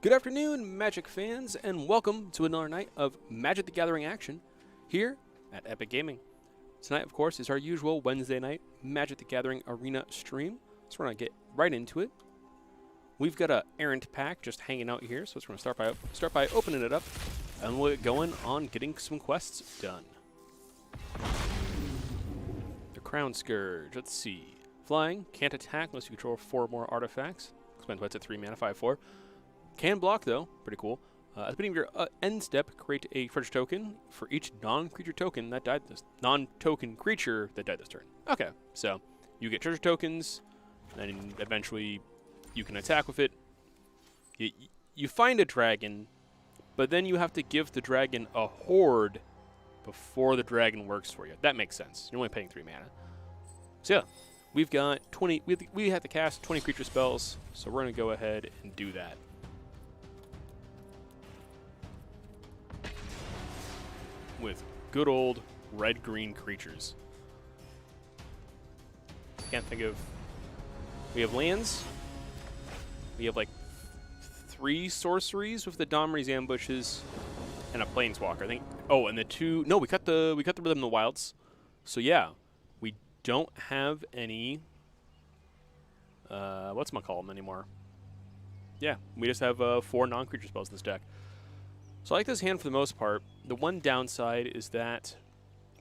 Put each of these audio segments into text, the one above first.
Good afternoon, Magic fans, and welcome to another night of Magic the Gathering action here at Epic Gaming. Tonight, of course, is our usual Wednesday night Magic the Gathering Arena stream, so we're going to get right into it. We've got a errant pack just hanging out here, so we're going to start by opening it up, and we'll get going on getting some quests done. The Crown Scourge, let's see. Flying, can't attack unless you control 4 more artifacts. Expense what's at 3 mana, 5/4. Can block, though. Pretty cool. At the beginning of your end step, create a treasure token for each non-creature token that died this non-token creature that died this turn. Okay, so you get treasure tokens, and then eventually you can attack with it. You find a dragon, but then you have to give the dragon a horde before the dragon works for you. That makes sense. You're only paying 3 mana. So yeah, we've got 20. We have to cast 20 creature spells, so we're gonna go ahead and do that. With good old red-green creatures. Can't think of... We have lands. We have like 3 sorceries with the Domri's Ambushes and a Planeswalker, I think. Oh, and the 2... No, we cut the Rhythm in the Wilds. So yeah, we don't have any... whatchamacallem anymore. Yeah, we just have 4 non-creature spells in this deck. So I like this hand for the most part. The one downside is that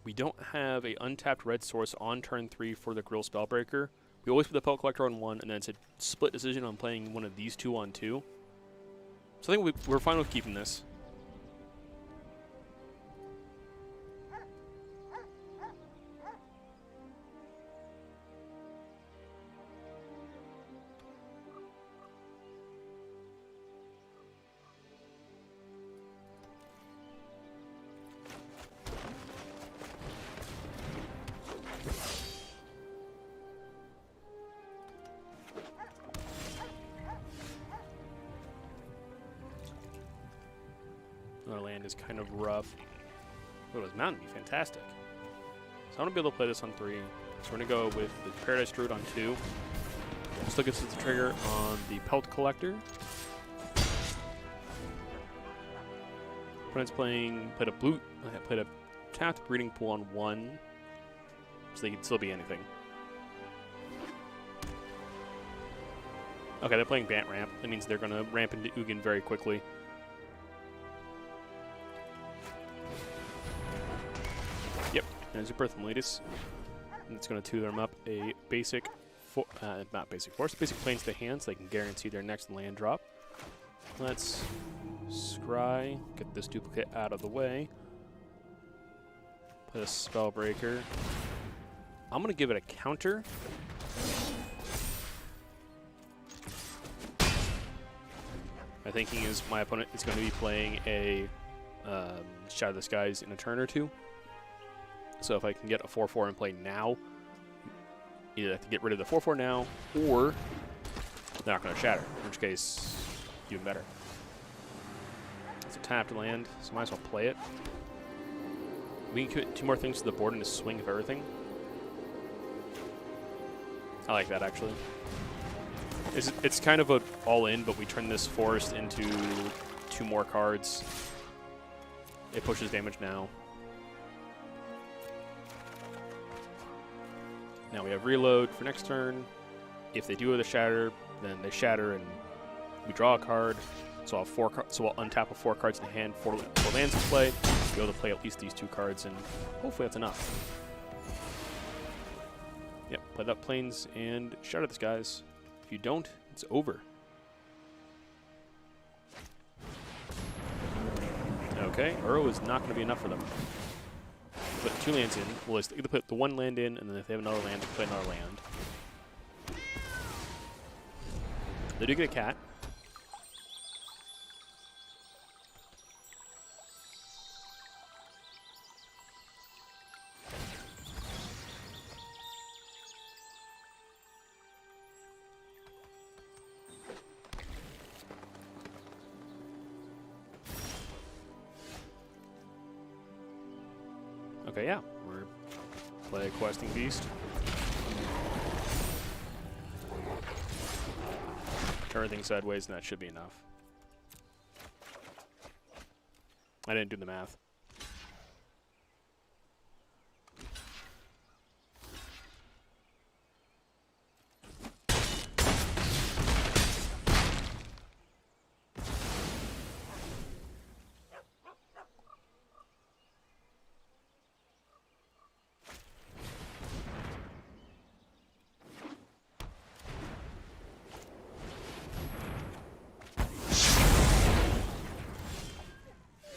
we don't have a untapped red source on turn 3 for the Grill Spellbreaker. We always put the Pellet Collector on 1, and then it's a split decision on playing one of these 2 on 2. So I think we're fine with keeping this. Our land is kind of rough. Oh, it was Mountain Be fantastic. So I'm going to be able to play this on 3. So we're going to go with the Paradise Druid on 2. Still gives us the trigger on the Pelt Collector. Opponent's played a tapped Breeding Pool on 1. So they can still be anything. Okay, they're playing Bant Ramp. That means they're going to ramp into Ugin very quickly. There's a Birth Miletus, and it's going to 2 them up a basic, not basic force, basic planes to hand, so they can guarantee their next land drop. Let's scry, get this duplicate out of the way. Put a Spellbreaker. I'm going to give it a counter. My thinking is my opponent is going to be playing a Shadow of the Skies in a turn or 2. So if I can get a 4/4 in play now, either I have to get rid of the 4/4 now, or they're not going to shatter, in which case, even better. It's a tapped land, so might as well play it. We can put 2 more things to the board and just swing of everything. I like that, actually. It's kind of an all-in, but we turn this forest into 2 more cards. It pushes damage now. Now we have reload for next turn. If they do have the shatter, then they shatter and we draw a card. So I'll untap with 4 cards in hand, 4 lands to play. Be able to play at least these 2 cards, and hopefully that's enough. Yep, play that planes and shatter this, guys. If you don't, it's over. Okay, Uro is not going to be enough for them. Put 2 lands in. Well, they either put the 1 land in, and then if they have another land, they play another land. They do get a cat. Okay, yeah. We're play a Questing Beast. Turn everything sideways, and that should be enough. I didn't do the math.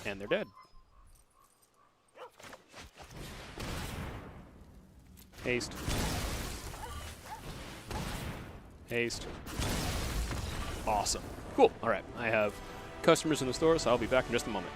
And they're dead. Haste. Haste. Awesome. Cool. All right. I have customers in the store, so I'll be back in just a moment.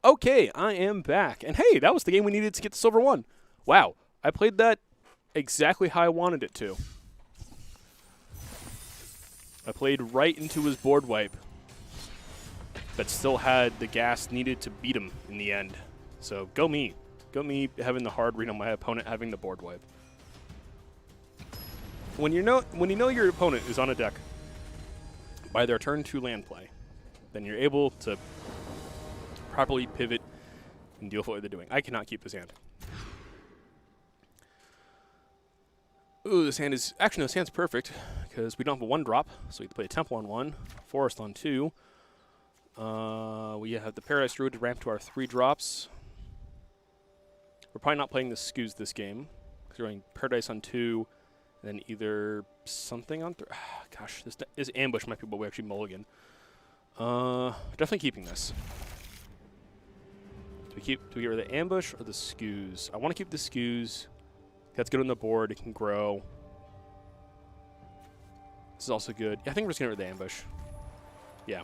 Okay, I am back. And hey, that was the game we needed to get the silver one. Wow, I played that exactly how I wanted it to. I played right into his board wipe, but still had the gas needed to beat him in the end. So go me. Go me having the hard read on my opponent having the board wipe. When you know your opponent is on a deck by their turn 2 land play, then you're able to properly pivot and deal with what they're doing. I cannot keep this hand. Ooh, this hand is... Actually, no, this hand's perfect, because we don't have a 1-drop, so we can play a Temple on 1, Forest on 2. We have the Paradise Druid to ramp to our 3 drops. We're probably not playing the Scoos this game, because we're going Paradise on 2, and then either something on 3. Gosh, this ambush might be what we actually mulligan. Definitely keeping this. Do we get rid of the ambush or the Scoos? I want to keep the Scoos. That's good on the board. It can grow. This is also good. Yeah, I think we're just going to get rid of the ambush. Yeah.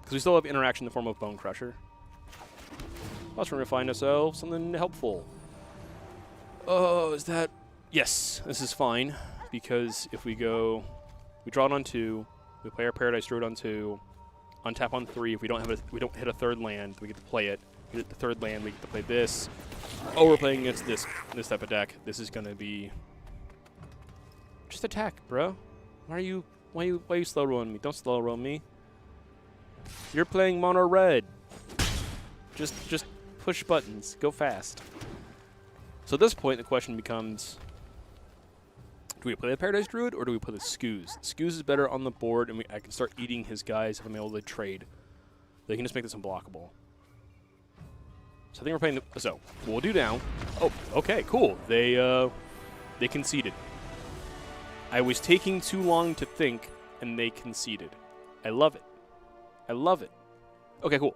Because we still have interaction in the form of Bone Crusher. Plus, we're going to find ourselves something helpful. Oh, is that... Yes, this is fine. Because if we go... We draw it on 2. We play our Paradise Druid on 2. Untap on 3. If we don't hit a 3rd land, we get to play it. We hit the 3rd land, we get to play this. Oh, we're playing against this type of deck. This is gonna be just attack, bro. Why you slow rolling me? Don't slow roll me. You're playing mono red. Just push buttons. Go fast. So at this point, the question becomes: do we play the Paradise Druid or do we play the Scoos? The Scoos is better on the board, and I can start eating his guys if I'm able to trade. They can just make this unblockable. So I think we're playing the... So, what we'll do now... Oh, okay, cool. They conceded. I was taking too long to think, and they conceded. I love it. I love it. Okay, cool.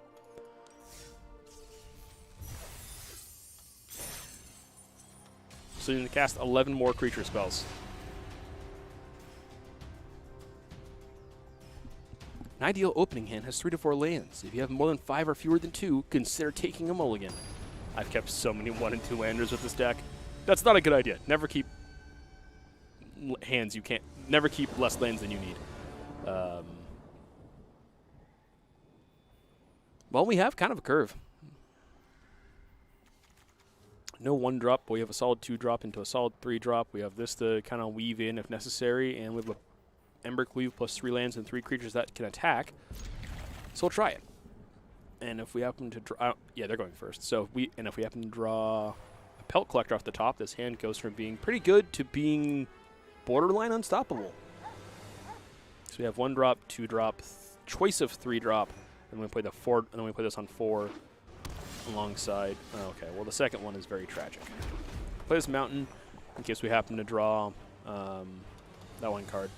So you're going to cast 11 more creature spells. An ideal opening hand has 3 to 4 lands. If you have more than 5 or fewer than 2, consider taking a mulligan. I've kept so many 1 and 2 landers with this deck. That's not a good idea. Never keep hands you can't. Never keep less lands than you need. Well, we have kind of a curve. No 1-drop, but we have a solid 2-drop into a solid 3-drop. We have this to kind of weave in if necessary, and we have a Embercleave plus 3 lands and 3 creatures that can attack. So we'll try it. And if we happen to draw... yeah, they're going first. So if we happen to draw a Pelt Collector off the top, this hand goes from being pretty good to being borderline unstoppable. So we have 1-drop, 2-drop, choice of 3-drop, and we play the 4, and then we play this on 4 alongside... Oh, okay, well the second one is very tragic. Play this Mountain in case we happen to draw that 1 card.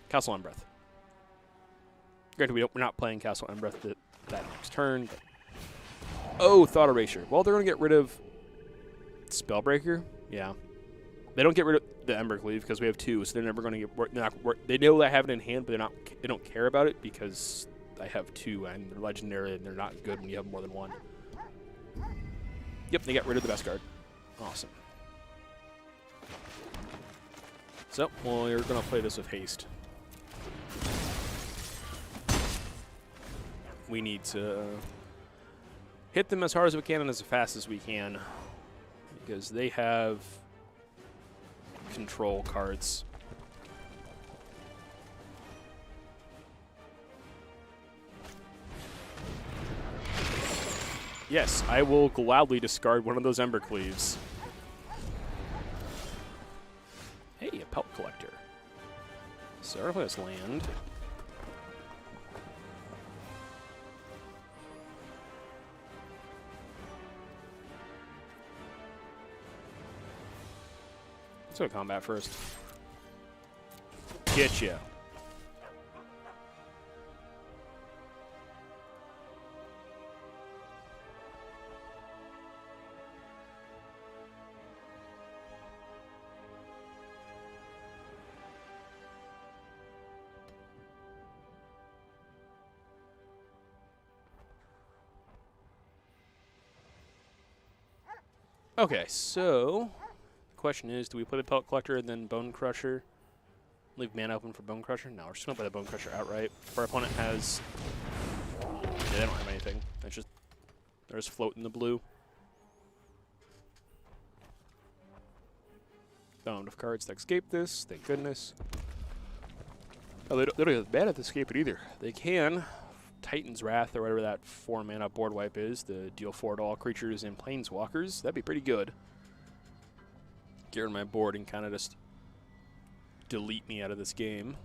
Castle Embereth. Granted, we're not playing Castle Embereth that next turn. But oh, Thought Erasure. Well, they're going to get rid of Spellbreaker. Yeah. They don't get rid of the Embercleave because we have 2, so they're never going to get... They know I have it in hand, but they don't care about it because I have 2, and they're legendary, and they're not good when you have more than 1. Yep, they got rid of the best card. Awesome. So, well, you're going to play this with haste. We need to hit them as hard as we can and as fast as we can because they have control cards. Yes, I will gladly discard one of those Embercleaves. Hey, a Pelt Collector. Surface land. Let's go to combat first. Get ya. Okay, so the question is, do we play the Pellet Collector and then Bone Crusher? Leave mana open for Bone Crusher? No, we're just going to play the Bone Crusher outright. If our opponent has... Yeah, they don't have anything. It's just... They're just floating the blue. Don't have enough cards to escape this, thank goodness. Oh, they don't have bad at to escape it either. They can... Titan's Wrath, or whatever that 4-mana board wipe is, to deal 4 to all creatures and planeswalkers. That'd be pretty good. Get rid of my board and kind of just delete me out of this game.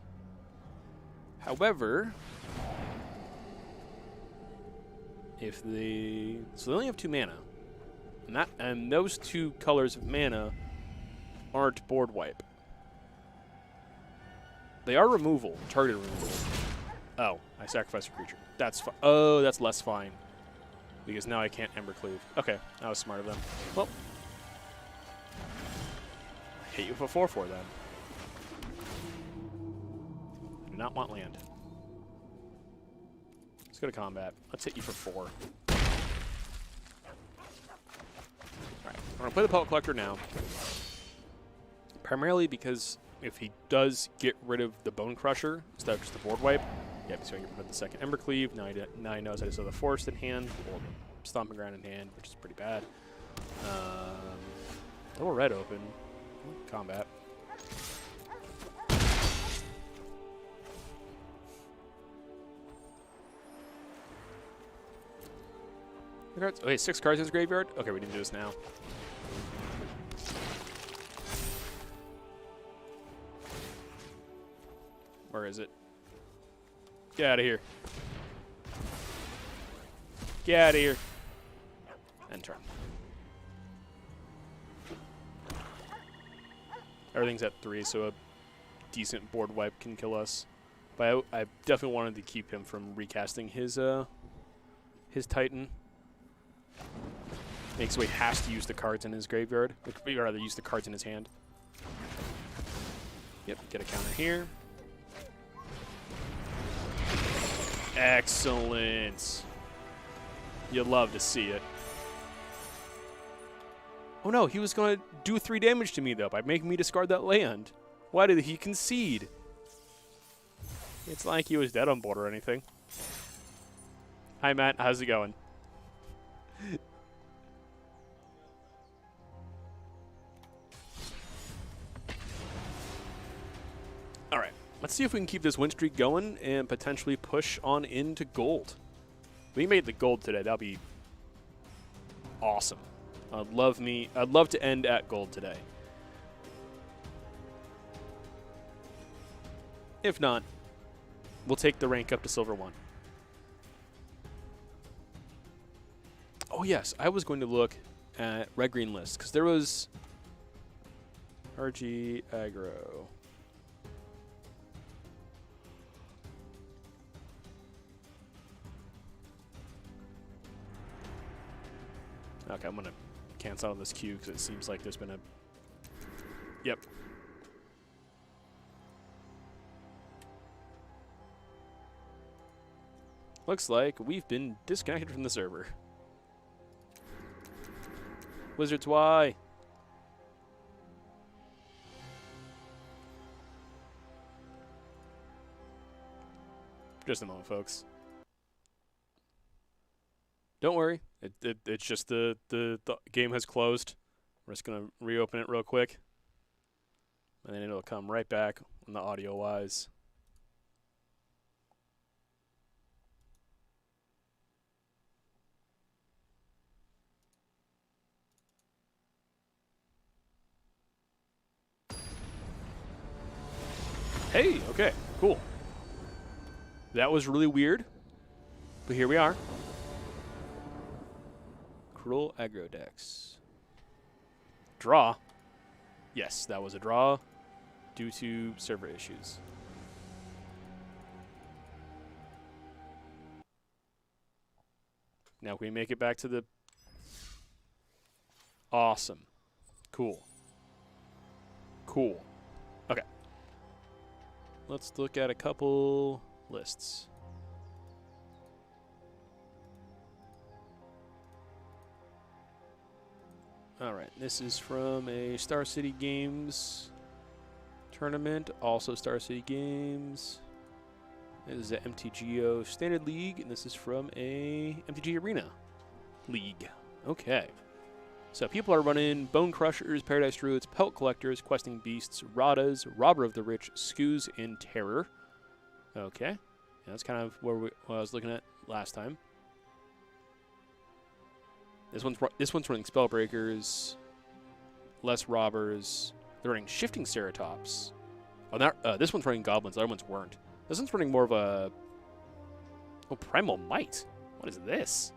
However, if they... So they only have 2 mana. And those 2 colors of mana aren't board wipe. They are removal, targeted removal. Oh, I sacrificed a creature. That's fine. Oh, that's less fine. Because now I can't Embercleave. Okay, that was smart of them. Well, I hit you for 4/4 then. I do not want land. Let's go to combat. Let's hit you for 4. Alright, I'm going to play the Pellet Collector now. Primarily because if he does get rid of the Bone Crusher instead of just the board wipe, yeah, so I can put the second Embercleave. Now he knows I just have the Forest in hand, or Stomping Ground in hand, which is pretty bad. Little red open. Combat. Cards? Okay, 6 cards in his graveyard? Okay, we didn't do this now. Where is it? Get out of here. Get out of here. End turn. Everything's at 3, so a decent board wipe can kill us. But I definitely wanted to keep him from recasting his Titan. Makes so he has to use the cards in his graveyard. Or rather, use the cards in his hand. Yep, get a counter here. Excellent. You love to see it. Oh no, he was going to do 3 damage to me, though, by making me discard that land. Why did he concede? It's like he was dead on board or anything. Hi, Matt. How's it going? All right. Let's see if we can keep this win streak going and potentially push on into gold. We made the gold today. That'll be awesome. I'd love to end at gold today. If not, we'll take the rank up to silver 1. Oh yes, I was going to look at red-green lists because there was RG aggro. Okay, I'm going to cancel out on this queue because it seems like there's been a... Yep. Looks like we've been disconnected from the server. Wizards, why? Just a moment, folks. Don't worry. It's just the game has closed. We're just going to reopen it real quick. And then it'll come right back on the audio-wise. Hey, okay, cool. That was really weird, but here we are. Cruel aggro decks. Draw. Yes, that was a draw due to server issues. Now can we make it back to the... Awesome. Cool. Cool. Okay. Let's look at a couple lists. All right, this is from a Star City Games tournament, also Star City Games. This is the MTGO Standard League, and this is from a MTG Arena League. Okay. So people are running Bone Crushers, Paradise Druids, Pelt Collectors, Questing Beasts, Radas, Robber of the Rich, Skoos, and Terror. Okay. Yeah, that's kind of what I was looking at last time. This one's running Spellbreakers, less Robbers. They're running Shifting Ceratops. Oh, this one's running Goblins. The other ones weren't. This one's running more of a... Oh, Primal Might. What is this?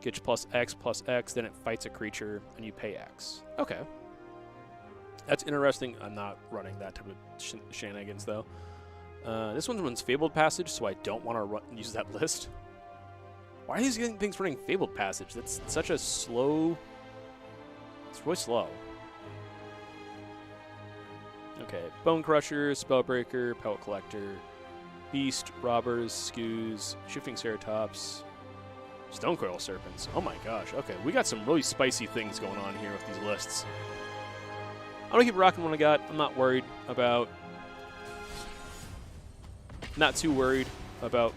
Get plus X, then it fights a creature, and you pay X. Okay. That's interesting. I'm not running that type of shenanigans, though. This one runs Fabled Passage, so I don't want to use that list. Why are these things running Fabled Passage? That's such a slow... It's really slow. Okay, Bone Crusher, Spellbreaker, Pelt Collector, Beast, Robbers, Skoos, Shifting Ceratops, Stonecoil Serpents. Oh my gosh, okay. We got some really spicy things going on here with these lists. I'm going to keep rocking what I got. I'm not worried about... Not too worried about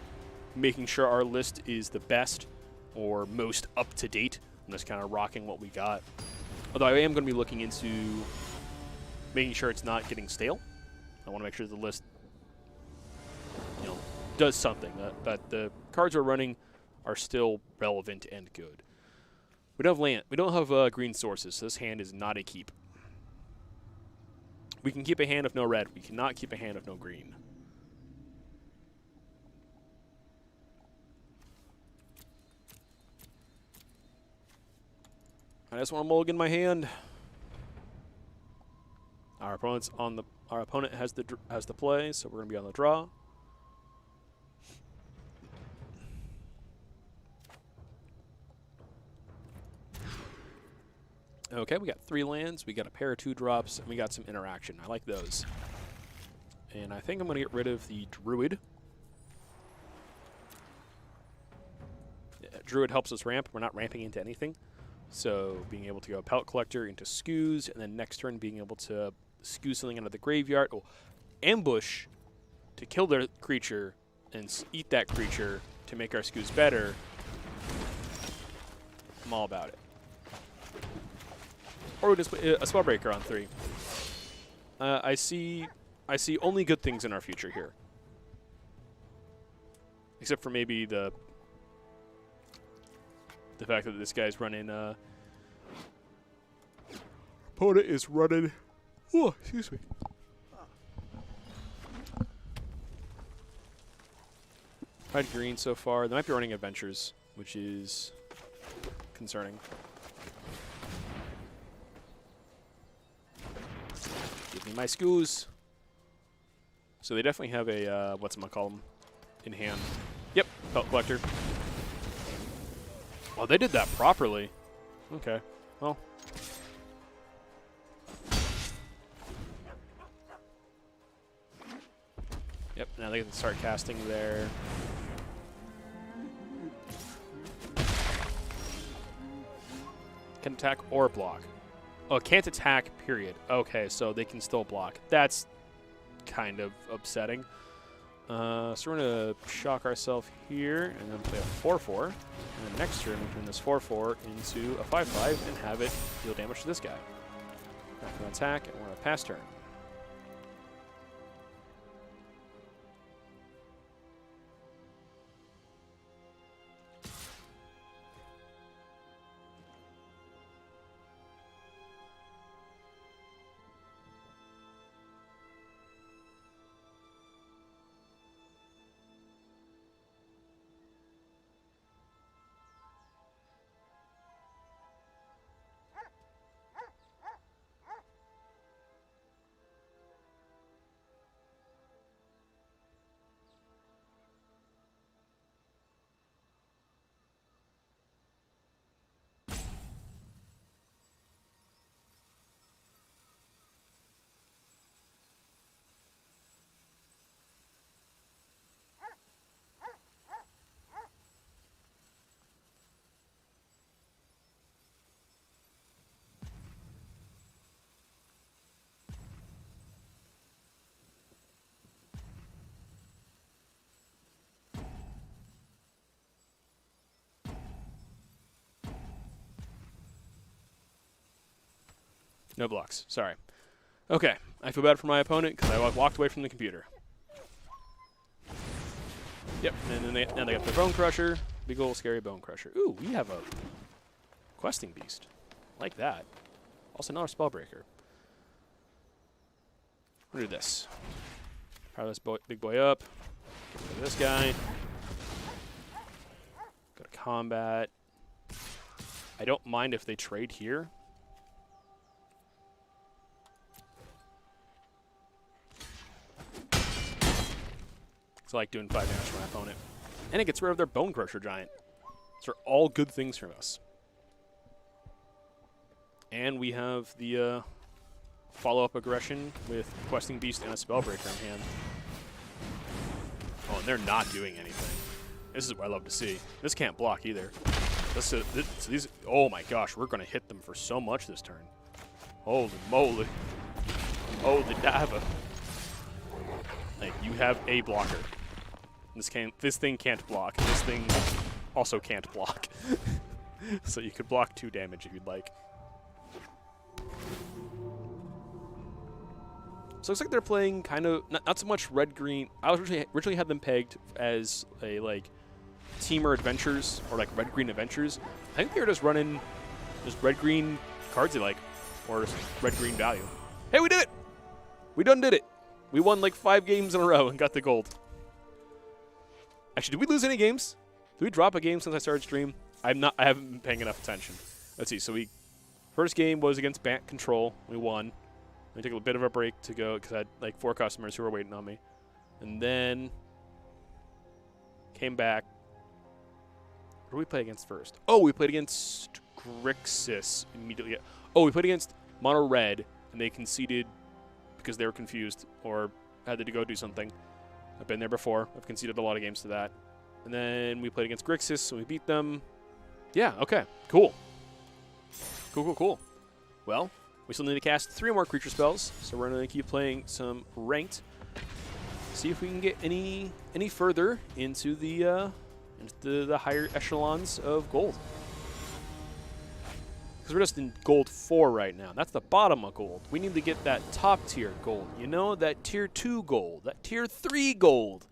making sure our list is the best or most up-to-date. I'm just kind of rocking what we got. Although I am going to be looking into making sure it's not getting stale. I want to make sure the list, does something. That the cards we're running are still relevant and good. We don't have land. We don't have green sources, so this hand is not a keep. We can keep a hand of no red. We cannot keep a hand of no green. I just want to mulligan my hand. Our opponent has the play, so we're gonna be on the draw. Okay, we got 3 lands, we got a pair of 2 drops, and we got some interaction. I like those. And I think I'm gonna get rid of the Druid. Yeah, Druid helps us ramp. We're not ramping into anything. So being able to go Pelt Collector into Skoos, and then next turn being able to Skoo something out of the graveyard. Oh, ambush to kill their creature and eat that creature to make our Skoos better. I'm all about it. Or we just put a Spellbreaker on 3. I see only good things in our future here. Except for maybe the fact that this guy's running, opponent is running, oh, excuse me. 5 green so far. They might be running Adventures, which is concerning. Give me my Skoos. So they definitely have a, whatchamacallem in hand. Yep, Pelt Collector. Well, they did that properly. Okay. Well. Yep, now they can start casting their... Can attack or block. Oh, can't attack, period. Okay, so they can still block. That's kind of upsetting. So we're going to shock ourselves here and then play a 4-4. And then next turn we turn this 4-4 into a 5-5 and have it deal damage to this guy. Back to attack, and we're going to pass turn. No blocks. Sorry. Okay. I feel bad for my opponent because I walked away from the computer. Yep. And then they got the Bone Crusher. Big old scary Bone Crusher. Ooh, we have a questing beast. Like that. Also not a Spellbreaker. We'll do this. Power this big boy up. Get rid of this guy. Go to combat. I don't mind if they trade here. It's like doing 5 damage to my opponent. And it gets rid of their Bone Crusher Giant. These are all good things from us. And we have the follow-up aggression with Questing Beast and a Spellbreaker in hand. Oh, and they're not doing anything. This is what I love to see. This can't block either. These, oh my gosh, we're going to hit them for so much this turn. Holy moly. Holy dava. Like, you have a blocker. This thing can't block. This thing also can't block. So you could block 2 damage if you'd like. So it looks like they're playing kind of not so much red-green. I was originally had them pegged as a like Teamer Adventures or like red-green Adventures. I think they're just running just red-green cards they like, or just red-green value. Hey, we did it! We done did it. We won like 5 games in a row and got the gold. Actually, did we lose any games? Did we drop a game since I started stream? I haven't been paying enough attention. Let's see. So first game was against Bant Control. We won. I took a bit of a break to go because I had like 4 customers who were waiting on me, and then came back. What did we play against first? Oh, we played against Grixis immediately. Oh, we played against Mono Red, and they conceded because they were confused or had to go do something. I've been there before. I've conceded a lot of games to that. And then we played against Grixis, so we beat them. Yeah, okay. Cool. Cool. Well, we still need to cast 3 more creature spells, so we're going to keep playing some ranked. See if we can get any further into the higher echelons of gold. Because we're just in gold 4 right now. That's the bottom of gold. We need to get that top tier gold. You know, that tier 2 gold, that tier 3 gold.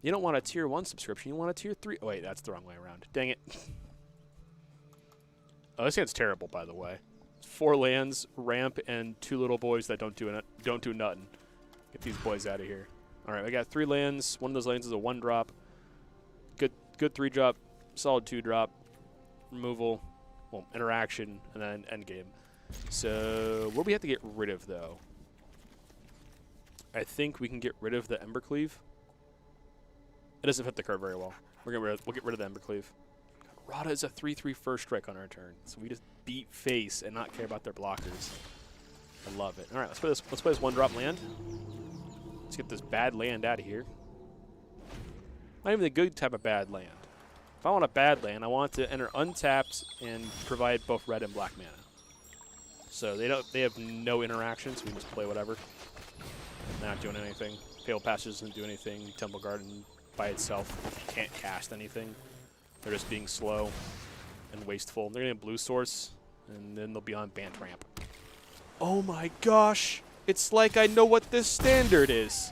You don't want a tier 1 subscription. You want a tier 3. Oh, wait, that's the wrong way around. Dang it. Oh, this hand's terrible, by the way. 4 lands, ramp, and 2 little boys that don't do nothing. Get these boys out of here. All right, I got 3 lands. One of those lands is a 1-drop. Good 3-drop. Solid 2-drop. Removal. Well, interaction, and then endgame. So, what do we have to get rid of, though? I think we can get rid of the Embercleave. It doesn't fit the card very well. We'll get rid of the Embercleave. Rada is a 3/3 first strike on our turn, so we just beat face and not care about their blockers. I love it. All right, let's play this 1-drop land. Let's get this bad land out of here. Not even the good type of bad land. If I want a bad land, I want it to enter untapped and provide both red and black mana. So they have no interaction, so we can just play whatever. Not doing anything. Failed Passage doesn't do anything. Temple Garden by itself can't cast anything. They're just being slow and wasteful. They're going to Blue Source, and then they'll be on Bant Ramp. Oh my gosh! It's like I know what this standard is.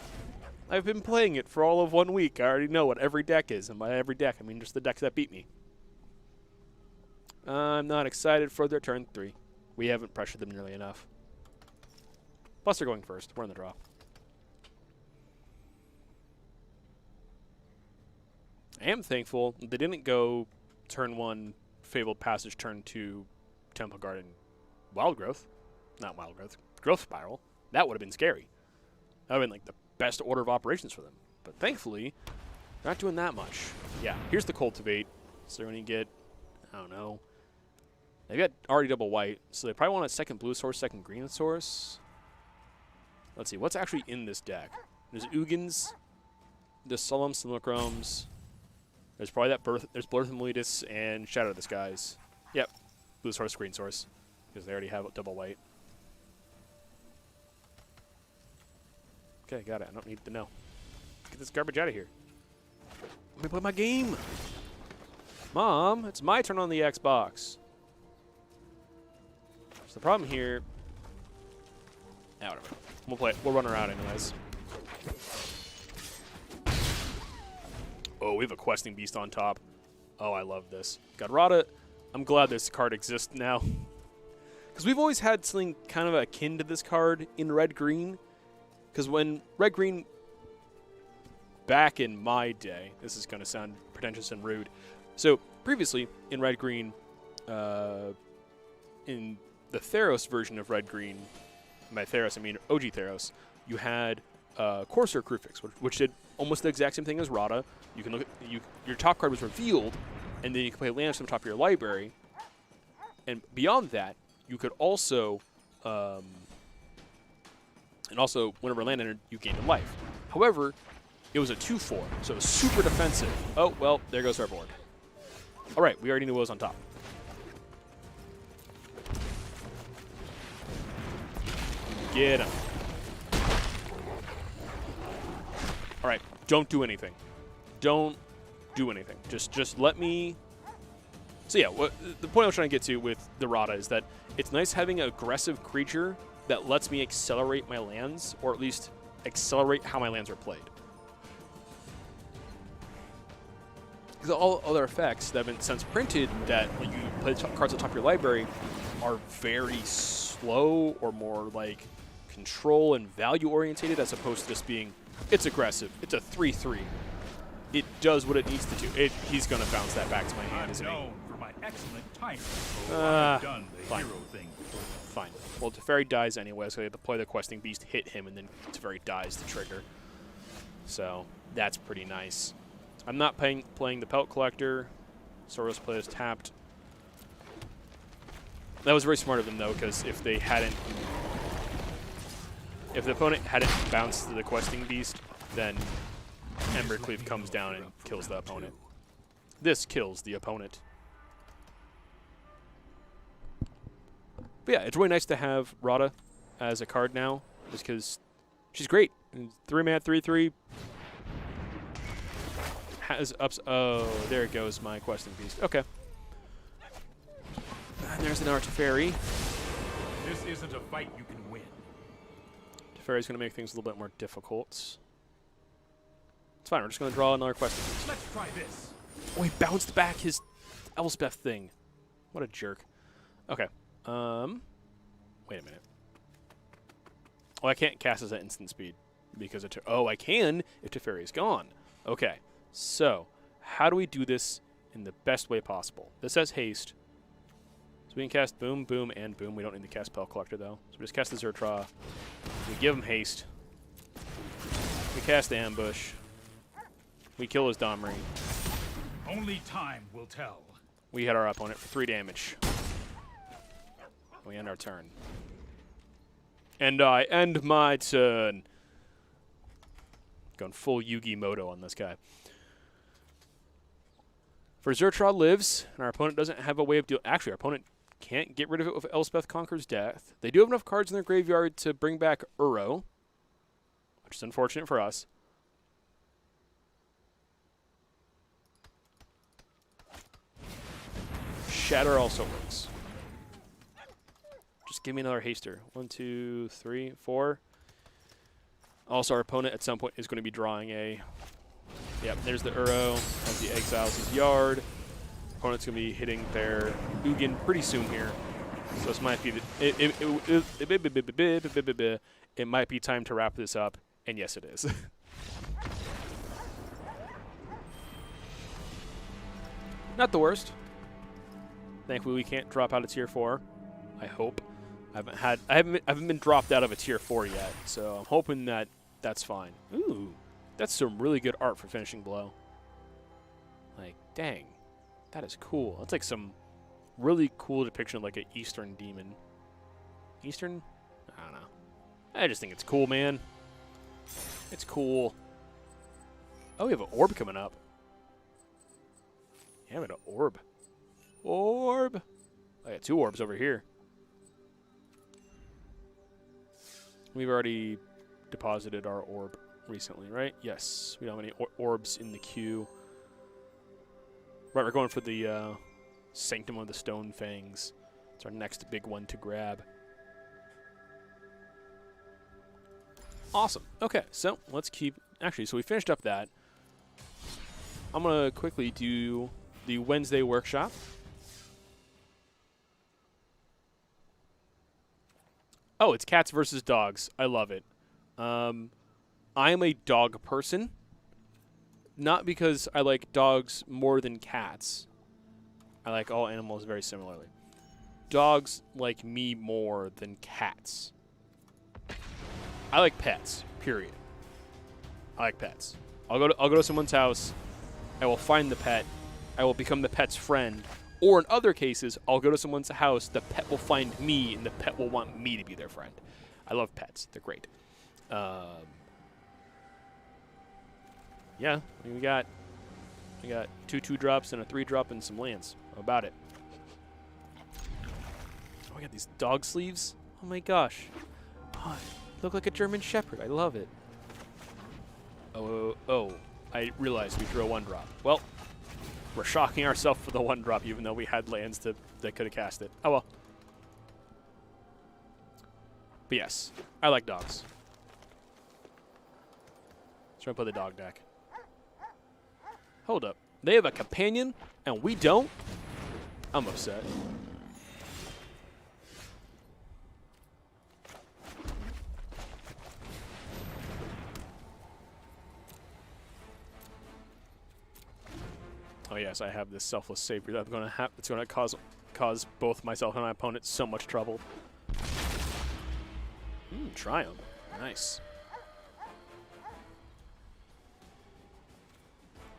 I've been playing it for all of 1 week. I already know what every deck is, and by every deck, I mean just the decks that beat me. I'm not excited for their turn 3. We haven't pressured them nearly enough. Plus, they're going first. We're in the draw. I am thankful they didn't go turn 1, Fabled Passage, turn 2, Temple Garden, Wild Growth. Not Wild Growth. Growth Spiral. That would have been scary. That would have been like the best order of operations for them. But thankfully, they're not doing that much. Yeah, here's the Cultivate. So they're going to get, I don't know. They've got already double white, so they probably want a second blue source, second green source. Let's see, what's actually in this deck? There's Ugins, there's Solemn Simulacrums. There's probably there's Blur Meletus and Shadow of the Skies. Yep, blue source, green source, because they already have double white. Okay, got it. I don't need to know. Let's get this garbage out of here. Let me play my game. Mom, it's my turn on the Xbox. the problem here... Out of it. We'll play it. We'll run her out anyways. Oh, we have a questing beast on top. Oh, I love this. Godrata, I'm glad this card exists now. Because we've always had something kind of akin to this card in red-green. Because when red-green, back in my day, this is going to sound pretentious and rude. So, previously, in red-green, in the Theros version of red-green, by Theros I mean OG Theros, you had Corsair Crucifix, which did almost the exact same thing as Rada. You can look at your top card was revealed, and then you can play lands from the top of your library. And beyond that, you could also, and also whenever land entered, you gained a life. However, it was a 2/4, so it was super defensive. Oh well, there goes our board. All right, we already knew what was on top. Get him. All right, don't do anything. Don't do anything. Just let me... So yeah, the point I was trying to get to with the Rada is that it's nice having an aggressive creature that lets me accelerate my lands, or at least accelerate how my lands are played. Because all other effects that have been since printed that when you play the cards at the top of your library are very slow or more like control and value orientated as opposed to just being, it's aggressive. It's a 3/3. It does what it needs to do. He's going to bounce that back to my hand, isn't he? For my excellent timing. I've done the fine. hero thing. Fine. Well, Teferi dies anyway, so they have to play the questing beast, hit him, and then Teferi dies to trigger. So that's pretty nice. I'm not playing the Pelt Collector. Soros plays tapped. That was very smart of them, though, because if the opponent hadn't bounced the questing beast, then Embercleave comes down and kills the opponent. This kills the opponent. But yeah, it's really nice to have Rada as a card now, just because she's great. 3-mana, 3/3. Has ups. Oh, there it goes, my questing beast. Okay. And there's an Teferi. This isn't a fight you can win. Teferi's going to make things a little bit more difficult. It's fine. We're just going to draw another questing beast. Let's try this. Oh, he bounced back his Elspeth thing. What a jerk. Okay. Wait a minute. Oh, I can't cast this at instant speed because I can if Teferi is gone. Okay. So, how do we do this in the best way possible? This has haste. So we can cast Boom, Boom, and Boom. We don't need to cast Pelt Collector, though. So we just cast the Zertra. We give him haste. We cast Ambush. We kill his Domri. Only time will tell. We hit our opponent for 3 damage. We end our turn. And I end my turn. Going full Yugi Moto on this guy. For Zertra lives, and our opponent doesn't have a way of dealing... Actually, our opponent can't get rid of it with Elspeth Conquers Death. They do have enough cards in their graveyard to bring back Uro, which is unfortunate for us. Shatter also works. Just give me another haster. 1, 2, 3, 4. Also, our opponent at some point is going to be drawing a... Yep, there's the Uro as he exiles his yard. Opponent's going to be hitting their Ugin pretty soon here. So this might be it might be time to wrap this up, and yes, it is. Not the worst. Thankfully, we can't drop out of tier 4. I hope. I haven't been dropped out of a tier 4 yet, so I'm hoping that that's fine. Ooh, that's some really good art for Finishing Blow. Like, dang, that is cool. That's like some really cool depiction of like an Eastern demon. Eastern? I don't know. I just think it's cool, man. It's cool. Oh, we have an orb coming up. Yeah, we have an orb. Orb. I got 2 orbs over here. We've already deposited our orb recently, right? Yes. We don't have any orbs in the queue. Right, we're going for the Sanctum of the Stone Fangs. It's It's our next big one to grab. Awesome. Okay, so let's keep... Actually, so we finished up that. I'm going to quickly do the Wednesday workshop. Oh, it's cats versus dogs. I love it. I am a dog person. Not because I like dogs more than cats. I like all animals very similarly. Dogs like me more than cats. I like pets, period. I like pets. I'll go to someone's house. I will find the pet. I will become the pet's friend. Or in other cases, I'll go to someone's house, the pet will find me, and the pet will want me to be their friend. I love pets. They're great. Yeah, I mean, we got 2 2-drops and a 3-drop and some lands. How about it? Oh, I got these dog sleeves. Oh my gosh. Oh, look like a German Shepherd. I love it. Oh, I realized we drew a 1-drop. Well, we're shocking ourselves for the 1-drop, even though we had lands that could have cast it. Oh well. But yes, I like dogs. Let's try and play the dog deck. Hold up. They have a companion, and we don't? I'm upset. Oh yes, I have this selfless savior that's gonna cause both myself and my opponent so much trouble. Triumph. Nice.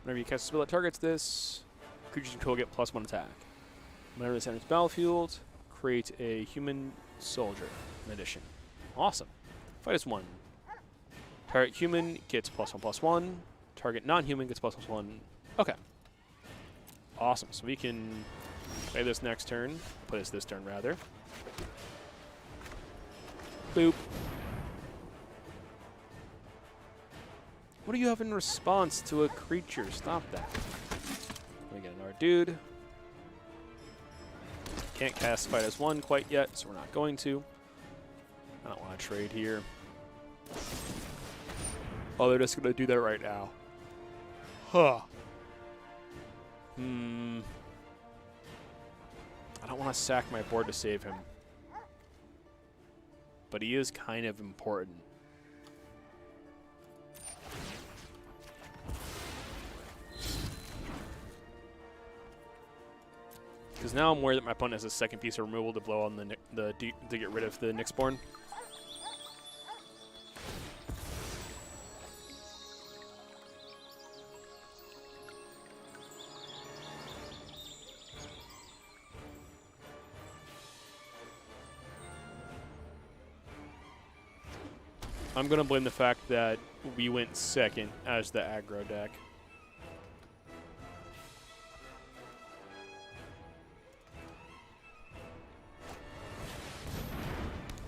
Whenever you cast a spell that targets this, creatures you control get +1 attack. Whenever this enters the battlefield, create a human soldier in addition. Awesome. Fight as 1. Target human gets +1/+1. Target non-human gets +1/+1. Okay. Awesome. So we can play this next turn. Play this turn, rather. Boop. What do you have in response to a creature? Stop that. We get another dude. Can't cast Fight as 1 quite yet, so we're not going to. I don't want to trade here. Oh, they're just going to do that right now. Huh. I don't want to sack my board to save him. But he is kind of important. Because now I'm worried that my opponent has a second piece of removal to blow on to get rid of the Nyxborn. I'm going to blame the fact that we went second as the aggro deck.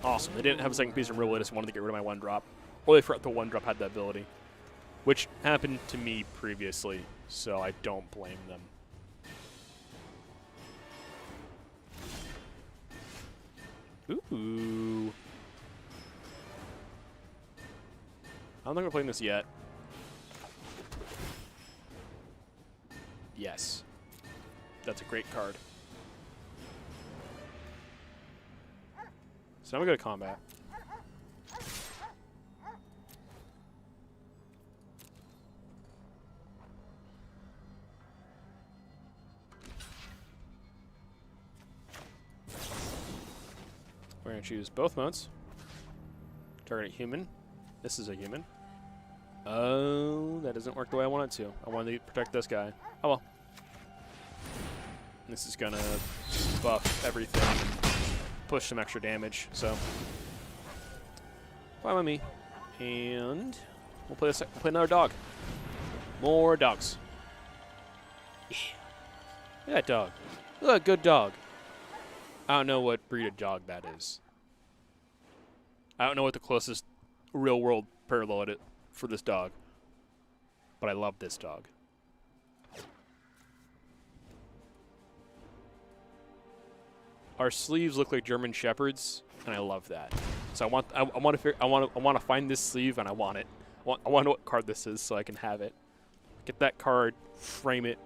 Awesome. They didn't have a second piece of removal. They just wanted to get rid of my 1-drop. Or they forgot the 1-drop had that ability. Which happened to me previously, so I don't blame them. Ooh. I'm not going to play this yet. Yes. That's a great card. So now we go to combat. We're going to choose both modes. Target a human. This is a human. Oh, that doesn't work the way I want it to. I wanted to protect this guy. Oh well. This is going to buff everything and push some extra damage, so fine with me. And we'll play another dog. More dogs. Yeah. Look at that dog. Look at a good dog. I don't know what breed of dog that is. I don't know what the closest real-world parallel it for this dog, but I love this dog. our sleeves look like German Shepherds, and I love that. So I want to find this sleeve, and I want it. I want to know what card this is so I can have it. Get that card, frame it,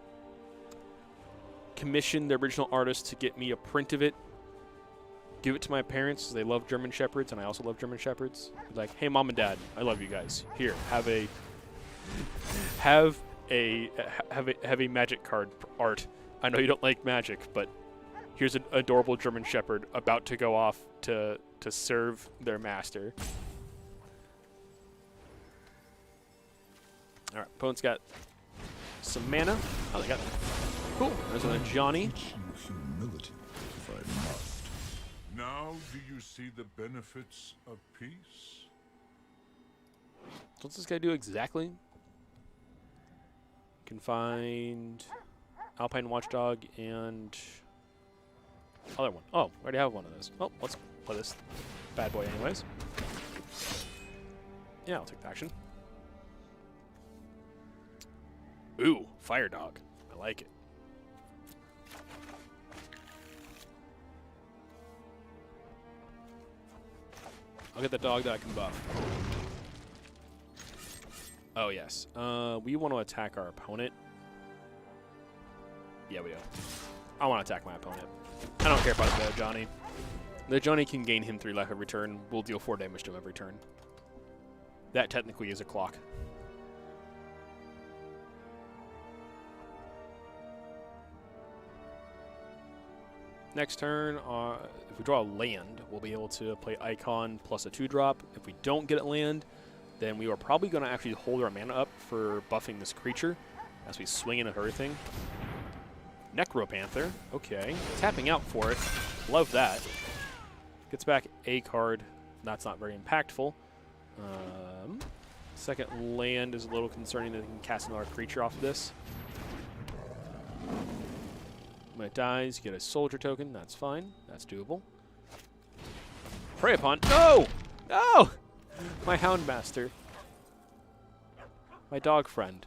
commission the original artist to get me a print of it, give it to my parents. They love German Shepherds, and I also love German Shepherds. Like, hey, Mom and Dad, I love you guys. Here, have a magic card art. I know you don't like magic, but here's an adorable German Shepherd about to go off to serve their master. All right, opponent's got some mana. Oh, they got cool. There's another Johnny. Humility, if I must. Now do you see the benefits of peace? What's this guy do exactly? Can find Alpine Watchdog and other one. Oh, I already have one of those. Oh, let's play this bad boy anyways. Yeah, I'll take the action. Ooh, Fire Dog. I like it. I'll get the dog that I can buff. Oh, yes. We want to attack our opponent. Yeah, we do. I want to attack my opponent. I don't care about the Johnny. The Johnny can gain him 3 life every turn. We'll deal 4 damage to him every turn. That technically is a clock. Next turn, if we draw a land, we'll be able to play Icon plus a 2-drop. If we don't get a land, then we are probably going to actually hold our mana up for buffing this creature as we swing into everything. Necropanther, okay. Tapping out for it. Love that. Gets back a card. That's not very impactful. Second land is a little concerning that they can cast another creature off of this. When it dies, you get a soldier token. That's fine. That's doable. Prey upon. No! No! My Houndmaster. My dog friend.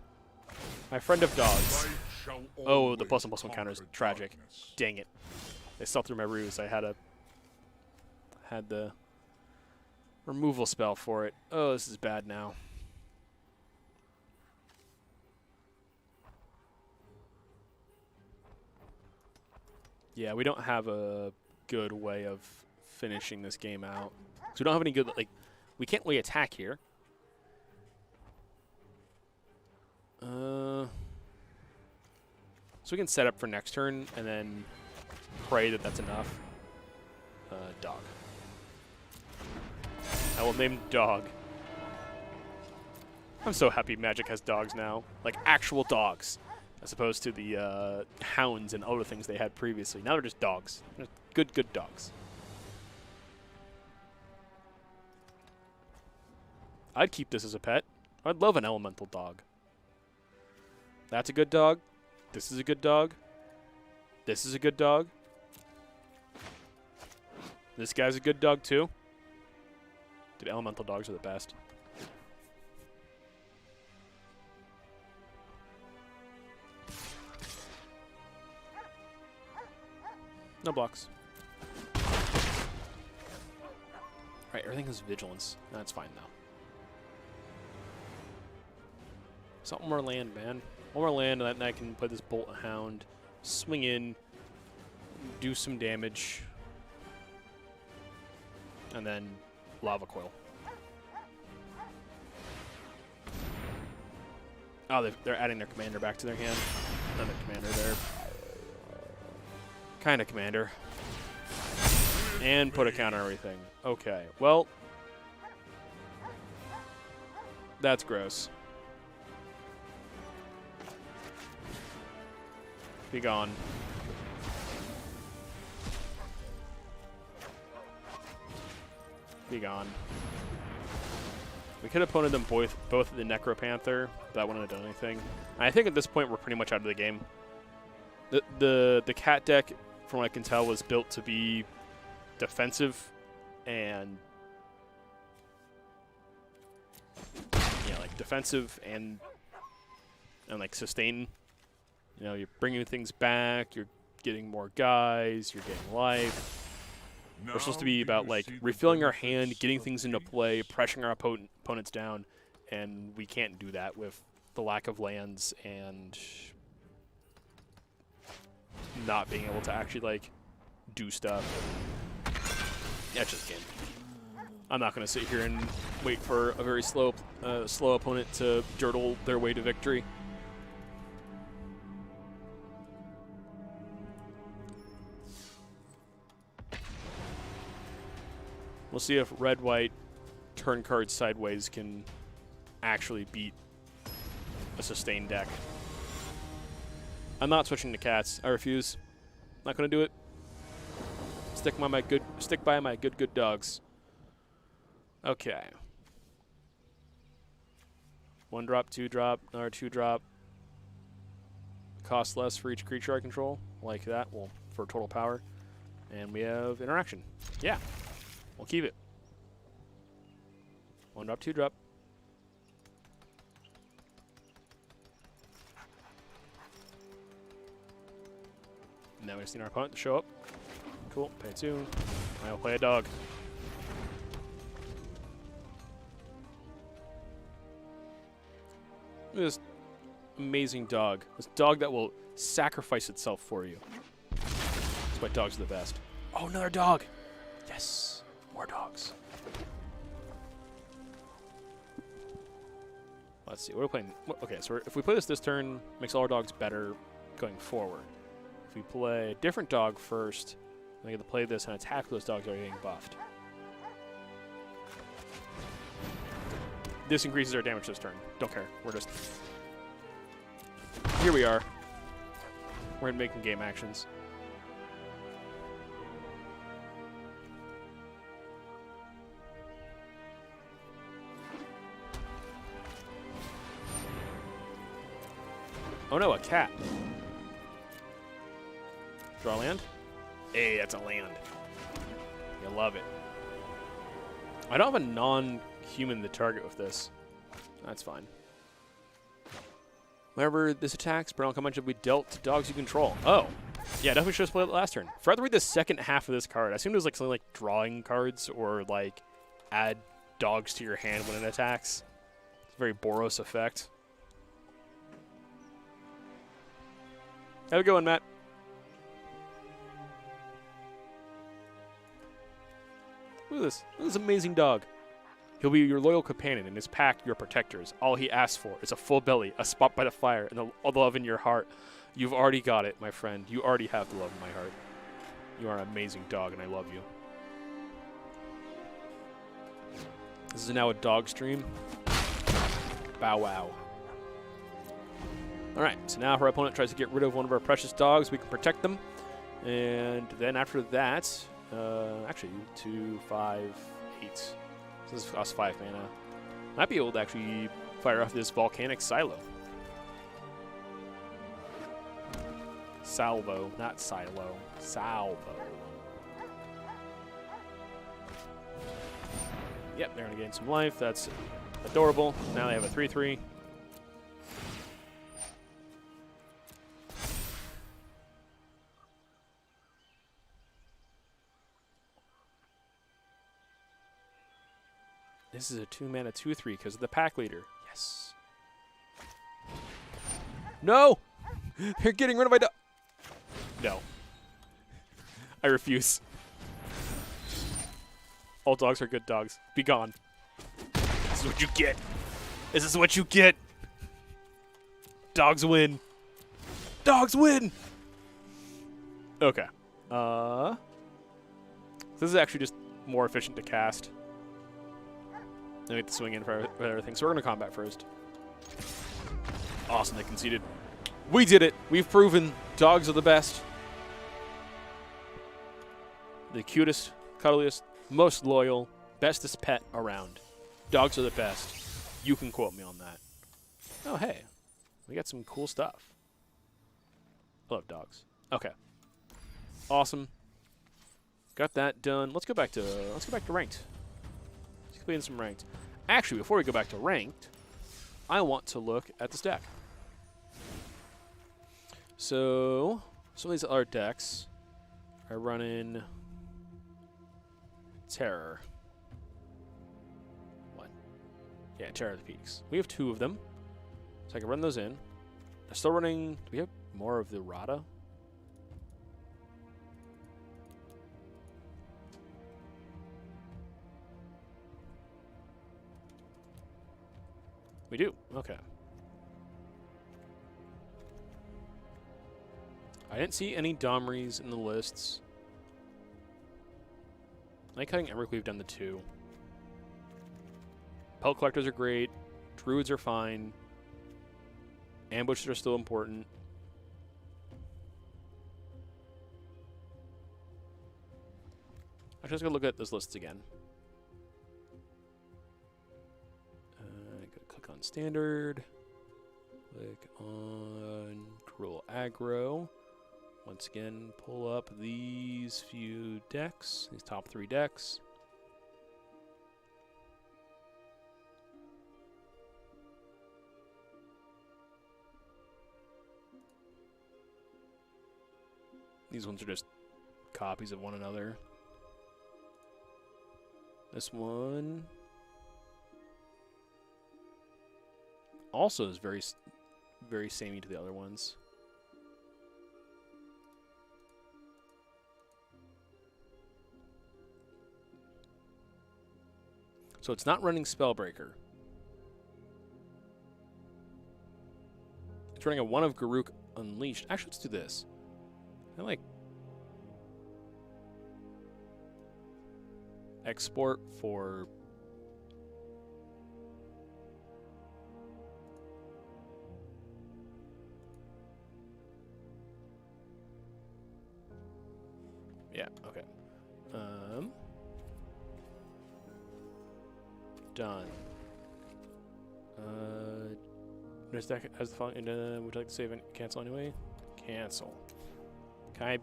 My friend of dogs. Oh, the +1/+1 counter is tragic. Darkness. Dang it. They saw through my ruse. I had the removal spell for it. Oh, this is bad now. Yeah, we don't have a good way of finishing this game out. So we don't have any good, like, we can't really attack here. So we can set up for next turn and then pray that that's enough. Dog. I will name Dog. I'm so happy Magic has dogs now. Like, actual dogs. As opposed to the hounds and other things they had previously. Now they're just dogs. They're good dogs. I'd keep this as a pet. I'd love an elemental dog. That's a good dog. This is a good dog. This is a good dog. This guy's a good dog too. Dude, elemental dogs are the best. No blocks. Alright, everything has vigilance. That's fine though. So one more land, man. One more land, and then I can play this Bolt Hound, swing in, do some damage, and then Lava Coil. Oh, they're adding their commander back to their hand. Another commander there. Kind of commander. And put a counter on everything. Okay, well. That's gross. Be gone. Be gone. We could have opponed them both the Necropanther. That wouldn't have done anything. I think at this point we're pretty much out of the game. The cat deck, from what I can tell, was built to be defensive and yeah, like defensive and like sustain. You know, you're bringing things back. You're getting more guys. You're getting life. We're supposed to be about, like, refilling our hand, getting things into play, pressuring our opponents down, and we can't do that with the lack of lands and not being able to actually, like, do stuff. Yeah, it's just a game. I'm not going to sit here and wait for a very slow opponent to dirtle their way to victory. We'll see if red-white turn cards sideways can actually beat a sustained deck. I'm not switching to cats. I refuse. Not going to do it. Stick by my good dogs. Okay. 1 drop, 2 drop, another 2 drop. Cost less for each creature I control. Like that. Well, for total power. And we have interaction. Yeah. We'll keep it. 1 drop, 2 drop. Now we just need our opponent to show up. Cool. Pay 2. I will play a dog. Look at this amazing dog. This dog that will sacrifice itself for you. That's why dogs are the best. Oh, another dog. Yes. More dogs. Let's see. What are we playing? Okay, so if we play this turn, makes all our dogs better going forward. If we play a different dog first, then I get to play this and attack those dogs that are getting buffed. This increases our damage this turn. Don't care. We're just... Here we are. We're making game actions. Oh no, a cat. Draw land? Hey, that's a land. You love it. I don't have a non-human to target with this. That's fine. Whenever this attacks, Brown Command will be dealt to dogs you control. Oh. Yeah, definitely should have played it last turn. Forgot to read the second half of this card. I assumed it was like something like drawing cards or like add dogs to your hand when it attacks. It's a very Boros effect. How's it going, Matt? Look at this. Look at this amazing dog. He'll be your loyal companion. In his pack, your protectors. All he asks for is a full belly, a spot by the fire, and the love in your heart. You've already got it, my friend. You already have the love in my heart. You are an amazing dog, and I love you. This is now a dog stream. Bow wow. All right, so now if our opponent tries to get rid of one of our precious dogs, we can protect them. And then after that, actually, 2, 5, 8. So this costs 5 mana. Might be able to actually fire off this volcanic silo. Salvo, not silo. Salvo. Yep, they're going to gain some life. That's adorable. Now they have a 3/3. This is a 2-mana 2/3 because of the pack leader. Yes. No! They're getting rid of my dog. No. I refuse. All dogs are good dogs. Be gone. This is what you get. This is what you get. Dogs win. Dogs win! Okay. This is actually just more efficient to cast. Then we have to swing in for everything. So we're going to combat first. Awesome, they conceded. We did it. We've proven dogs are the best. The cutest, cuddliest, most loyal, bestest pet around. Dogs are the best. You can quote me on that. Oh, hey. We got some cool stuff. I love dogs. Okay. Awesome. Got that done. Let's go back to ranked. Let's play in some ranked. Actually, before we go back to ranked, I want to look at this deck. So, some of these other decks are running Terror. What? Yeah, Terror of the Peaks. We have 2 of them. So I can run those in. They're still running... Do we have more of the Rada? We do. Okay. I didn't see any Domries in the lists. Night Cutting Embercleave down to 2. Pelt Collectors are great. Druids are fine. Ambushes are still important. Actually, let's go look at those lists again. Click on Standard. Click on Cruel Aggro. Once again, pull up these few decks, these top 3 decks. These ones are just copies of one another. This one also is very samey to the other ones. So it's not running Spellbreaker. It's running a 1 of Garruk Unleashed. Actually, let's do this. I like export for okay. Done. This deck has the following. Would you like to save and cancel anyway? Cancel. Can I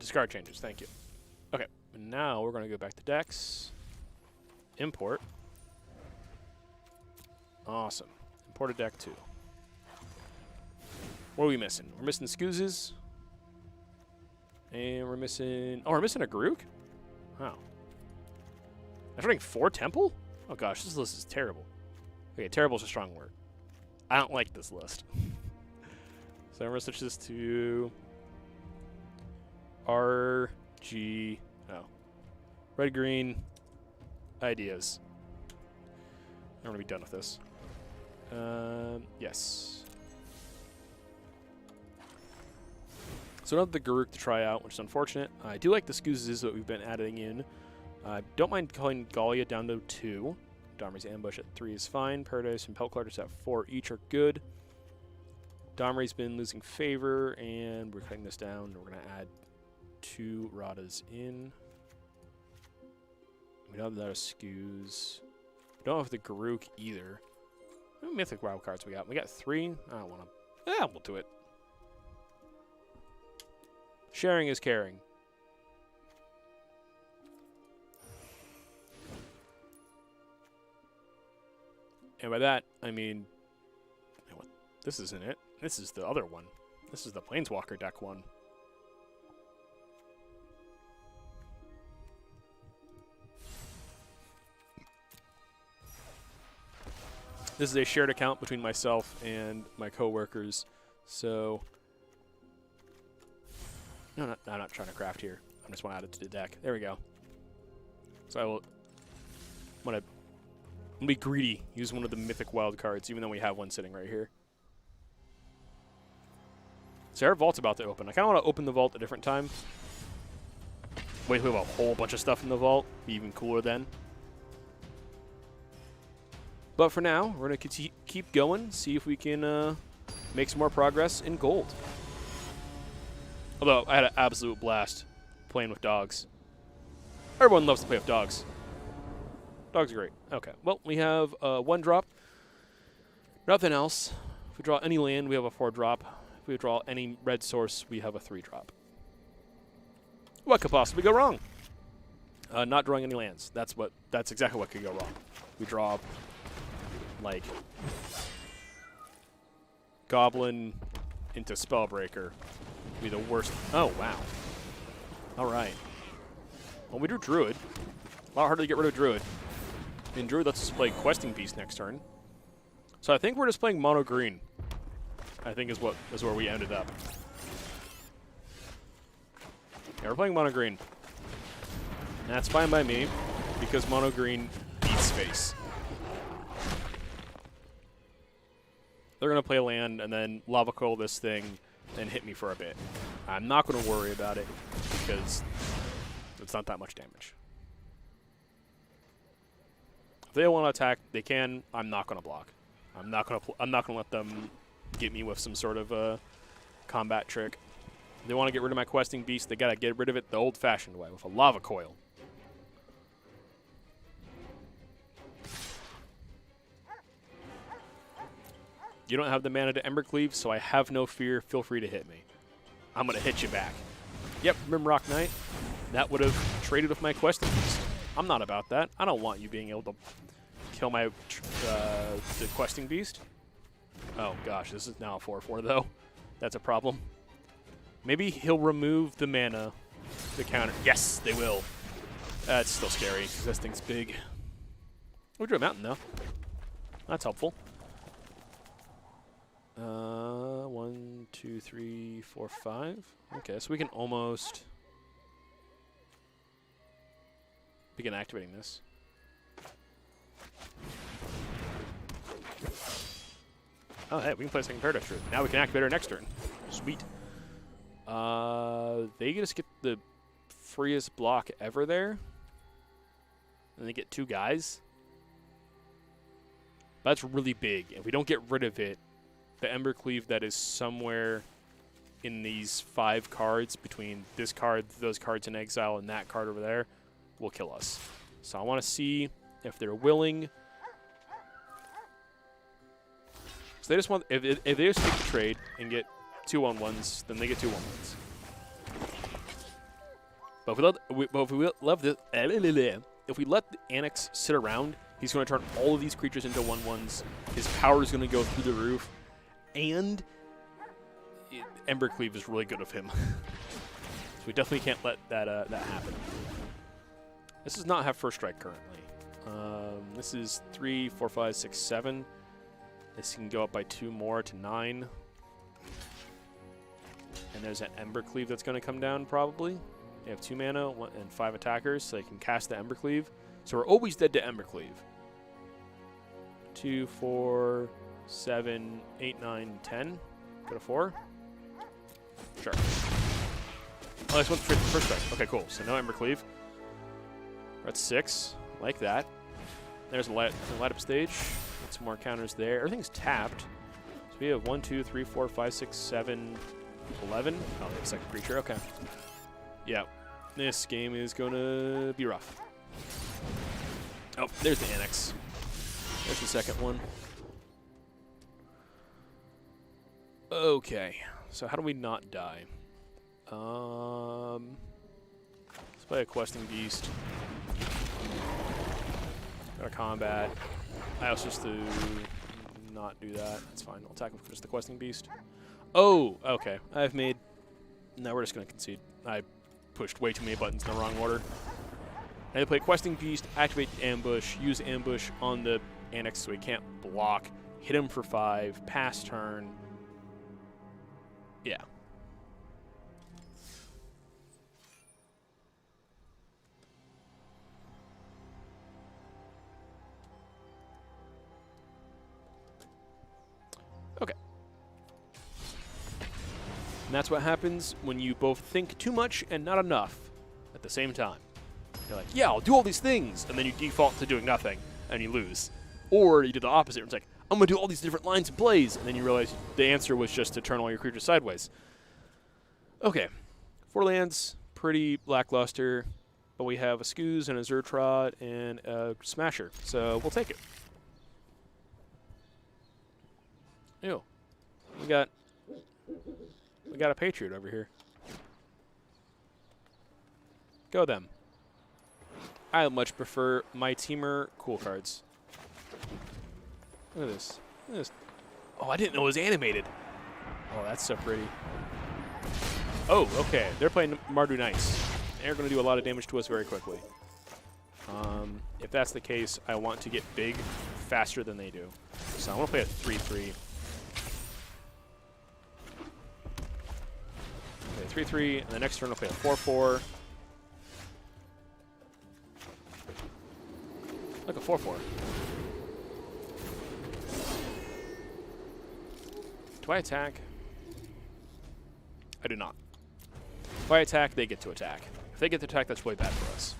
discard changes? Thank you. Okay, and now we're going to go back to decks. Import. Awesome. Import a deck 2. What are we missing? We're missing Scoozes. And we're missing... Oh, we're missing a Garruk? Wow. I'm running 4 Temple? Oh gosh, this list is terrible. Okay, terrible is a strong word. I don't like this list. So I'm going to switch this to RG. Oh. Red, green ideas. I'm going to be done with this. Yes. So I don't have the Garruk to try out, which is unfortunate. I do like the Scoozes that we've been adding in. I don't mind calling Gallia down to 2. Domri's Ambush at 3 is fine. Paradise and Pelt Collectors at 4 each are good. Domri's been losing favor, and we're cutting this down. We're going to add 2 Radas in. We don't have that as Scooz. We don't have the Garruk either. How many Mythic Wild cards we got? We got 3. I don't want to... Yeah, we'll do it. Sharing is caring. And by that, I mean... What? This isn't it. This is the other one. This is the Planeswalker deck one. This is a shared account between myself and my coworkers, so... No, I'm not trying to craft here. I just want to add it to the deck. There we go. So I will... I'm going to be greedy. Use one of the Mythic Wild cards, even though we have one sitting right here. So our vault's about to open. I kind of want to open the vault a different time. Wait till we have a whole bunch of stuff in the vault. Be even cooler then. But for now, we're going to keep going, see if we can make some more progress in gold. Although, I had an absolute blast playing with dogs. Everyone loves to play with dogs. Dogs are great. Okay, well, we have 1 drop. Nothing else. If we draw any land, we have a 4 drop. If we draw any red source, we have a 3 drop. What could possibly go wrong? Not drawing any lands. That's exactly what could go wrong. We draw, like, Goblin into Spellbreaker. Be the worst. Oh, wow. All right. Well, we drew Druid. A lot harder to get rid of Druid. And Druid lets us play Questing Beast next turn. So I think we're just playing mono green. I think is where we ended up. Yeah, we're playing mono green. And that's fine by me, because mono green beats space. They're going to play land and then Lava Coil this thing and hit me for a bit. I'm not going to worry about it because it's not that much damage. If they want to attack, they can. I'm not going to block. I'm not going to let them get me with some sort of combat trick. If they want to get rid of my Questing Beast, they got to get rid of it the old-fashioned way with a Lava Coil. You don't have the mana to Embercleave, so I have no fear. Feel free to hit me. I'm going to hit you back. Yep, Rimrock Knight. That would have traded with my Questing Beast. I'm not about that. I don't want you being able to kill my the Questing Beast. Oh, gosh, this is now a 4/4, though. That's a problem. Maybe he'll remove the mana, the counter. Yes, they will. That's still scary, because this thing's big. We drew a mountain, though. That's helpful. 1, 2, 3, 4, 5. Okay, so we can almost begin activating this. Oh, hey, we can play a second Paradise Druid. Now we can activate our next turn. Sweet. They just get the freest block ever there. And they get 2 guys. That's really big. If we don't get rid of it, the Embercleave that is somewhere in these 5 cards between this card, those cards in exile, and that card over there will kill us. So I want to see if they're willing. So they just want, if they just take the trade and get 2/1/1s, then they get 2/1/1s. But if we let the Annex sit around, he's going to turn all of these creatures into 1/1s. His power is going to go through the roof. And Embercleave is really good of him. So we definitely can't let that happen. This does not have first strike currently. This is 3, 4, 5, 6, 7. This can go up by 2 more to 9. And there's an Embercleave that's going to come down probably. They have 2 mana and 5 attackers, so they can cast the Embercleave. So we're always dead to Embercleave. 2, 4... 7, 8, 9, 10. Go to 4. Sure. Oh, this one's straight to first strike. Okay, cool. So no Embercleave. We're at 6. Like that. There's a light up stage. Get some more counters there. Everything's tapped. So we have 1, 2, 3, 4, 5, 6, 7, 11. Oh, they have a second creature. Okay. Yeah. This game is going to be rough. Oh, there's the Annex. There's the second one. Okay, so how do we not die? Let's play a Questing Beast. Got a combat. I also just to not do that. That's fine. I'll attack with just the Questing Beast. Oh, okay. I've made... No, we're just going to concede. I pushed way too many buttons in the wrong order. I play Questing Beast, activate Ambush, use Ambush on the Annex so he can't block, hit him for 5, pass turn. Yeah. Okay. And that's what happens when you both think too much and not enough at the same time. You're like, yeah, I'll do all these things, and then you default to doing nothing, and you lose. Or you do the opposite, it's like, I'm going to do all these different lines of plays, and then you realize the answer was just to turn all your creatures sideways. Okay. 4 lands, pretty lackluster, but we have a Skooz and a Zertrot and a Smasher, so we'll take it. Ew. We got a Patriot over here. Go them. I much prefer my Teamer cool cards. Look at this. Look at this. Oh, I didn't know it was animated. Oh, that's so pretty. Oh, okay. They're playing Mardu Knights. they're going to do a lot of damage to us very quickly. If that's the case, I want to get big faster than they do. So I want to play a 3-3. Play a 3-3, and the next turn I'll play a 4-4. Like a 4-4. Do I attack? I do not. If I attack, they get to attack. If they get to attack, that's really bad for us.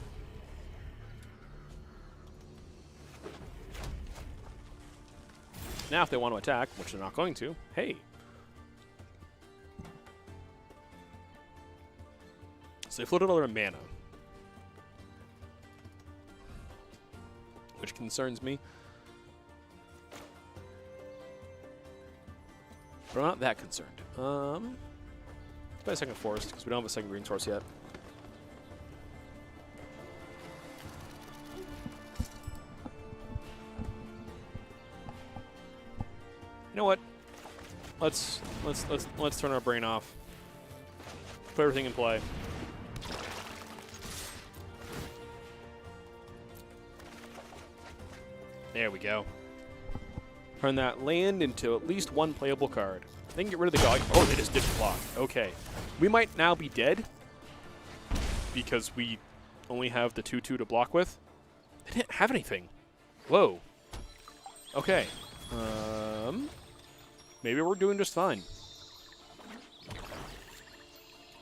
Now, if they want to attack, which they're not going to, hey. So they floated all their mana, which concerns me. But I'm not that concerned. Let's play a second forest, because we don't have a second green source yet. You know what? Let's turn our brain off. Put everything in play. There we go. Turn that land into at least one playable card. They can get rid of the guy. Oh, they just didn't block. Okay. We might now be dead because we only have the 2-2 to block with. They didn't have anything. Whoa. Okay. Maybe we're doing just fine.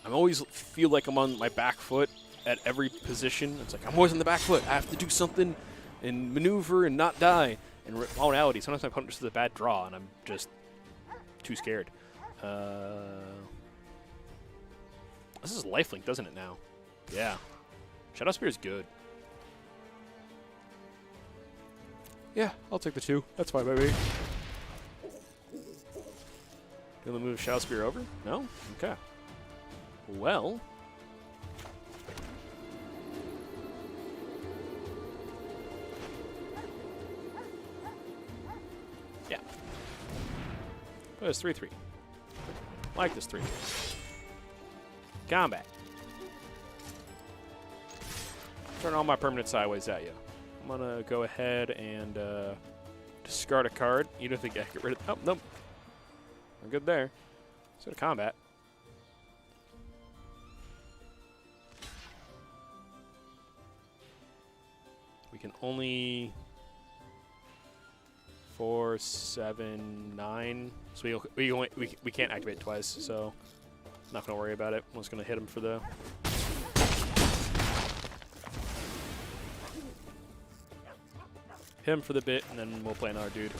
I always feel like I'm on my back foot at every position. It's like I'm always on the back foot. I have to do something and maneuver and not die. In reality, sometimes my opponent just does a bad draw, and I'm just too scared. This is lifelink, doesn't it now? Yeah. Shadow Spear is good. Yeah, I'll take the 2. That's fine by me. Do you want to move Shadow Spear over? No? Okay. Well. Yeah. Oh, it's 3-3. Like this 3-3. Combat. Turn all my permanents sideways at you. I'm going to go ahead and discard a card. You don't think I can get rid of... Oh, nope. I'm good there. Instead of combat. We can only... 4, 7, 9. So we can't activate twice, so not going to worry about it. I'm just going to hit him for the... him for the bit, and then we'll play another dude.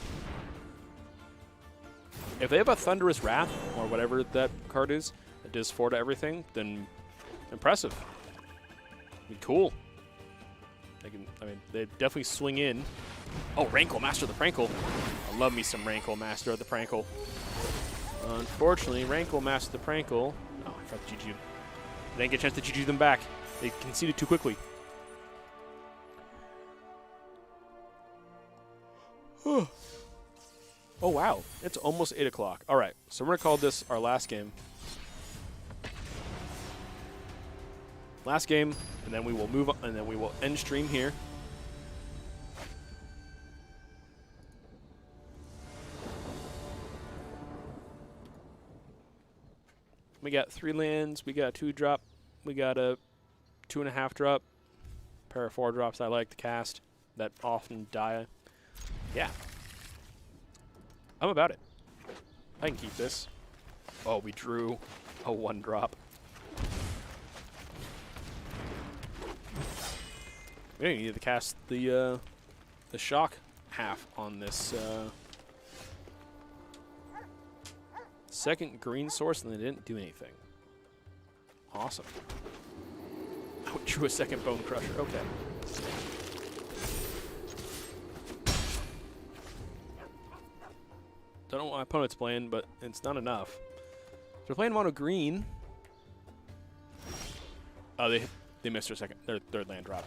If they have a Thunderous Wrath, or whatever that card is, that does 4 to everything, then impressive. I mean, cool. They definitely swing in. Oh, Rankle, Master of the Prankle. I love me some Rankle, Master of the Prankle. Unfortunately, Rankle, Master of the Prankle... Oh, I forgot to GG. I didn't get a chance to GG them back. They conceded too quickly. Oh, wow. It's almost 8 o'clock. All right, so we're going to call this our last game. Last game, and then we will move on, and then we will end stream here. We got 3 lands, we got a 2-drop, we got a 2.5 drop, pair of 4 drops I like to cast that often die. Yeah. I'm about it. I can keep this. Oh, we drew a 1-drop. We didn't need to cast the shock half on this second green source, and they didn't do anything. Awesome. I drew a second Bone Crusher. Okay. Don't know what my opponent's playing, but it's not enough. So they're playing mono green. Oh, they missed their third land drop.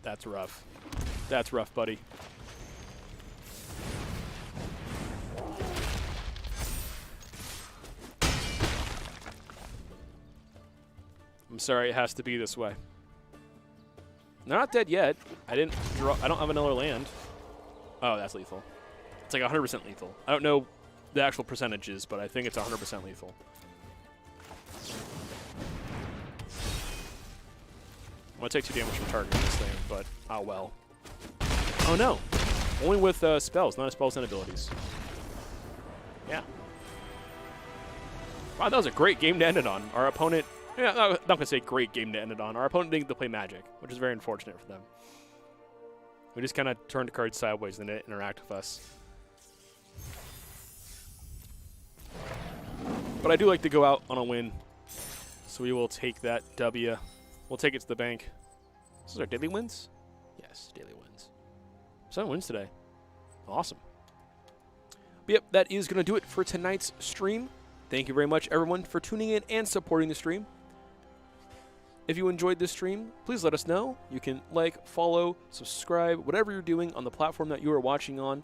That's rough. That's rough, buddy. I'm sorry, it has to be this way. They're not dead yet. I don't have another land. Oh, that's lethal. It's like 100% lethal. I don't know the actual percentages, but I think it's 100% lethal. I'm going to take 2 damage from targeting this thing, but oh well. Oh no. Only with spells, not spells and abilities. Yeah. Wow, that was a great game to end it on. Our opponent, yeah, I'm not going to say great game to end it on. Our opponent didn't get to play Magic, which is very unfortunate for them. We just kind of turned the cards sideways and they didn't interact with us. But I do like to go out on a win, so we will take that W. We'll take it to the bank. Those are daily wins? Yes, daily wins. 7 wins today. Awesome. But yep, that is going to do it for tonight's stream. Thank you very much, everyone, for tuning in and supporting the stream. If you enjoyed this stream, please let us know. You can like, follow, subscribe, whatever you're doing on the platform that you are watching on.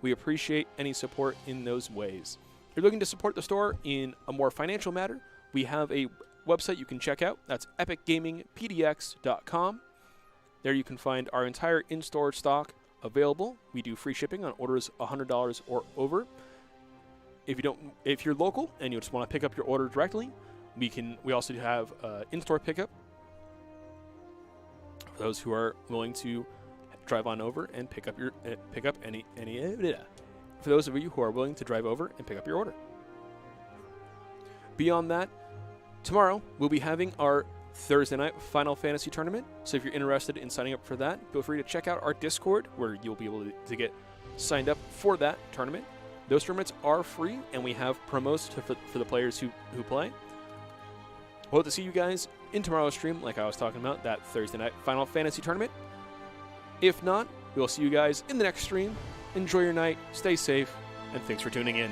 We appreciate any support in those ways. If you're looking to support the store in a more financial matter, we have a website you can check out. That's epicgamingpdx.com. There you can find our entire in-store stock available. We do free shipping on orders $100 or over. If you're local and you just want to pick up your order directly, we also have in-store pickup for those who are willing to drive on over and pick up any for those of you who are willing to drive over and pick up your order. Beyond that, tomorrow we'll be having our Thursday night Final Fantasy tournament. So if you're interested in signing up for that, feel free to check out our Discord where you'll be able to get signed up for that tournament. Those tournaments are free, and we have promos for the players who play. We'll hope to see you guys in tomorrow's stream, like I was talking about, that Thursday night Final Fantasy tournament. If not, we'll see you guys in the next stream. Enjoy your night, stay safe, and thanks for tuning in.